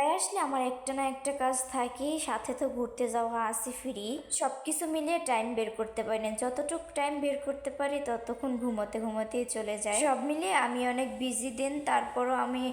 ঢাকায় আসলে আমার একটা না একটা কাজ থাকেই, সাথে তো ঘুরতে যাওয়া আছে ফ্রি। সবকিছু মিলিয়ে টাইম বের করতে পারি না, যতটুকু টাইম বের করতে পারি ততক্ষণ ঘুমোতে ঘুমোতেই চলে যায়। সব মিলিয়ে আমি অনেক বিজি দিন, তারপরও আমি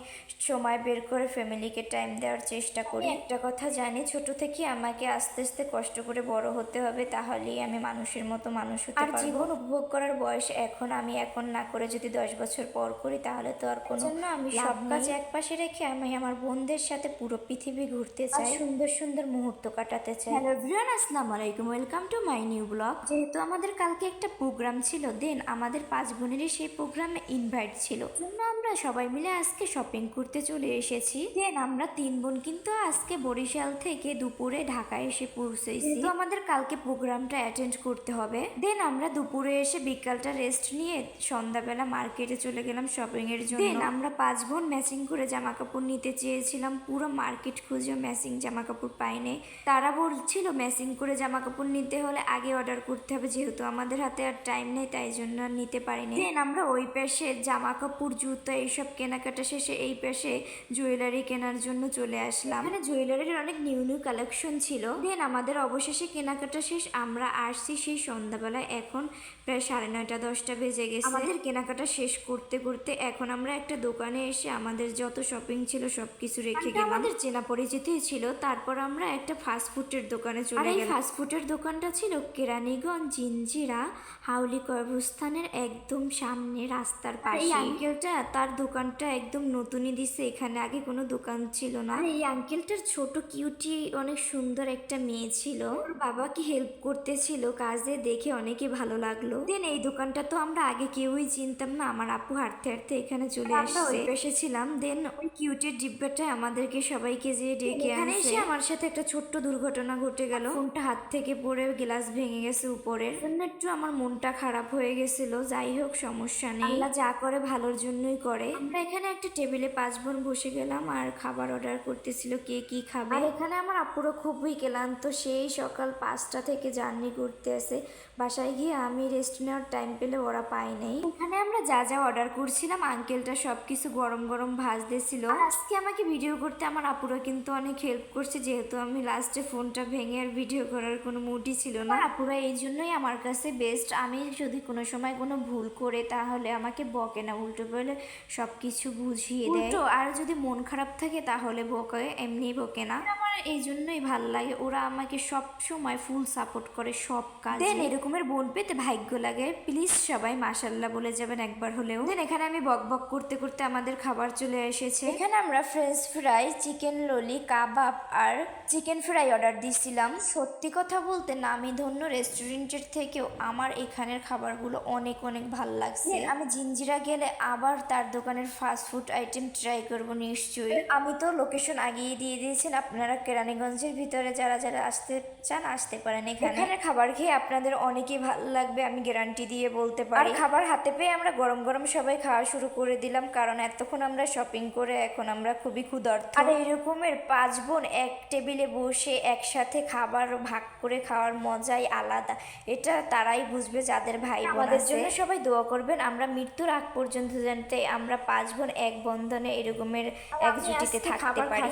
সময় বের করে ফ্যামিলিকে টাইম দেওয়ার চেষ্টা করি। একটা কথা জানি, ছোট থেকে আমাকে আস্তে আস্তে কষ্ট করে বড় হতে হবে, তাহলেই আমি মানুষের মতো মানুষ হতে পারবো। আর জীবন উপভোগ করার বয়স এখন, আমি এখন না করে যদি 10 বছর পর করি তাহলে তো আর কোনো জন্য আমি সব কাজ এক পাশে রেখে আমি আমার বোনদের সাথে পুরো পৃথিবী ঘুরতে চাই, সুন্দর সুন্দর মুহূর্ত কাটাতে চাই। হ্যালো এভরিওয়ান, আসসালামু আলাইকুম, welcome to my new blog. যেহেতু আমাদের কালকে একটা প্রোগ্রাম ছিল, দেন আমাদের 5 বোনেরই সেই প্রোগ্রামে ইনভাইট ছিল, জন্য আমরা সবাই মিলে আজকে শপিং করতে চলে এসেছি। দেন আমরা 3 বোন কিন্তু আজকে বরিশাল থেকে দুপুরে ঢাকায় এসে পৌঁছেছি, তো আমাদের কালকে প্রোগ্রামটা অ্যাটেন্ড করতে হবে। দেন আমরা দুপুরে এসে বিকালটা রেস্ট নিয়ে সন্ধ্যাবেলা মার্কেটে চলে গেলাম শপিং এর জন্য। দেন আমরা 5 বোন ম্যাচিং করে জামা কাপড় নিতে চেয়েছিলাম, পুরো মার্কেট খুঁজেও ম্যাচিং জামা কাপড় পাইনি। তারা বলছিল ম্যাচিং করে জামা কাপড় নিতে হলে আগে অর্ডার করতে হবে, যেহেতু আমাদের হাতে আর টাইম নেই তাই জন্য নিতে পারিনি। দেন আমরা ওই পাশে জামা কাপড় জুতো এইসব কেনাকাটা শেষে এই পাশে জুয়েলারি কেনার জন্য চলে আসলাম। মানে জুয়েলারির অনেক নিউ নিউ কালেকশন ছিল। দেন আমাদের অবশেষে কেনাকাটা শেষ, আমরা আসছি সেই সন্ধ্যাবেলায়, এখন প্রায় 9:30 10টা বেজে গেছে। আমাদের কেনাকাটা শেষ করতে করতে এখন আমরা একটা দোকানে এসে আমাদের যত শপিং ছিল সবকিছু রেখে গেলাম। আমাদের চেনা পরিচিতই ছিল। তারপর আমরা একটা ফাস্টফুডের দোকানে চলে গেলাম। ফাস্টফুডের দোকানটা ছিল কেরানীগঞ্জ জিঞ্জিরা হাউলি কবরস্থানের একদম সামনে রাস্তার পাশে। এই আঙ্কেলটা তার দোকানটা একদম নতুনই দিছে, এখানে আগে কোনো দোকান ছিল না। এই আঙ্কেলটার ছোট কিউটি অনেক সুন্দর একটা মেয়ে ছিল, ওর বাবাকে হেল্প করতেছিল কাজে, দেখে অনেকই ভালো লাগলো। দেন এই দোকানটা তো আমরা আগে কেউই চিনতাম না, আমার আপু হাঁটতে হাঁটতে এখানে চলে আসছে, ওই পাশে ছিলাম। দেন ওই কিউটের ডিব্বাটা আমাদেরকে সবাইকে যে ডেকে আনছে। আমার সাথে একটা ছোট্ট দুর্ঘটনা ঘটে গেল, ফোনটা হাত থেকে পড়ে গ্লাস ভেঙে গেছে উপরের জন্য, একটু আমার মনটা খারাপ হয়ে গেছিল। যাই হোক, সমস্যা নেই, আল্লাহ যা করে ভালোর জন্যই করে। আমরা এখানে একটা টেবিলে 5 বোন বসে গেলাম আর খাবার অর্ডার করতেছিল কে কি খাবে। আর এখানে আমার আপুরো খুবই ক্লান্ত, সেই সকাল 5টা থেকে জার্নি করতে আসে। বাসায় গিয়ে আমি রেস্ট নেওয়ার টাইম পেলে ওরা পাই নাই। ওখানে আমরা যা যা অর্ডার করছিলাম আঙ্কেলটা সবকিছু গরম গরম ভাজতেছিল। আর আজকে আমাকে ভিডিও করতে আমার আপুরা কিন্তু অনেক হেল্প করছে, যেহেতু আমি লাস্টে ফোনটা ভেঙে আর ভিডিও করার কোনো মুডই ছিল না। আপুরা এই জন্যই আমার কাছে বেস্ট। আমি যদি কোনো সময় কোনো ভুল করে তাহলে আমাকে বকে না, উল্টো বলে সবকিছু বুঝিয়ে দেয়। আর যদি মন খারাপ থাকে তাহলে বকে, এমনি বকে না। আমার এই জন্যই ভালো লাগে, ওরা আমাকে সব সময় ফুল সাপোর্ট করে সব কাজ। দেন এরকমের বোন পেতে ভাগ্য লাগে। প্লিজ সবাই মাশাল্লাহ বলে যাবেন একবার হলেও। দেন এখানে আমি বক বক করতে করতে আমাদের খাবার চলে এসেছে। এখানে আমরা ফ্রেঞ্চ ফ্রাই, চিকেন ললি, কাবাব আর চিকেন ফ্রাই অর্ডার দিয়েছিলাম। সত্যি কথা বলতে নামি ধন্য রেস্টুরেন্টের থেকেও আমার এখানের খাবারগুলো অনেক অনেক ভালো লাগছে। আমি জিঞ্জিরা গেলে আবার তার দোকানের ফাস্টফুড আইটেম ট্রাই করব নিশ্চয়ই। আমি তো লোকেশন আগিয়ে দিয়ে দিয়েছেন, আপনারা কেরানীগঞ্জের ভিতরে যারা যারা আসতে চান আসতে পারেন। এখানে খাবার খেয়ে আপনাদের অনেকই ভালো লাগবে, আমি গ্যারান্টি দিয়ে বলতে পারি। আর খাবার হাতে পেয়ে আমরা গরম গরম সবাই খাওয়া শুরু করে দিলাম, কারণ এতক্ষণ আমরা শপিং করে এখন আমরা খুবই ক্ষুধার্ত। আর এইরকমের 5 বোন এক টেবিলে বসে একসাথে খাবার ভাগ করে খাওয়ার মজাই আলাদা, এটা তারাই বুঝবে যাদের ভাই বোন আছে। আমাদের জন্য সবাই দোয়া করবেন, আমরা মৃত্যুর আগ পর্যন্ত জানতে আমরা 5 বোন এক বন্ধনে এরকমের একজুটিতে থাকতে পারি।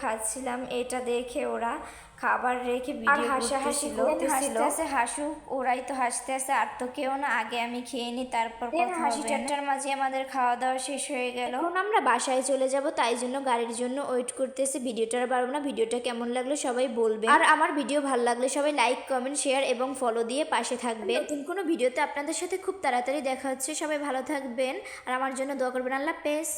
খাচ্ছিলাম এটা দেখে ওরা খাবার রেখে ভিডিও হাসাহাসি করতেছিল। হাসুক, ওরাই তো হাসতে আসে, আর তো কেউ না। আগে আমি খেয়ে নিই, তারপর হাসি ঠাট্টার মাঝে আমাদের খাওয়া দাওয়া শেষ হয়ে গেল। এখন আমরা বাসায় চলে যাব, তাই জন্য গাড়ির জন্য ওয়েট করতেছি। ভিডিওটা আর পারবো না, ভিডিওটা কেমন লাগলো সবাই বলবেন, আর আমার ভিডিও ভালো লাগলে সবাই লাইক কমেন্ট শেয়ার এবং ফলো দিয়ে পাশে থাকবেন। নতুন কোনো ভিডিওতে আপনাদের সাথে খুব তাড়াতাড়ি দেখা হচ্ছে, সবাই ভালো থাকবেন আর আমার জন্য দোয়া করবেন। আল্লাহ হাফেজ।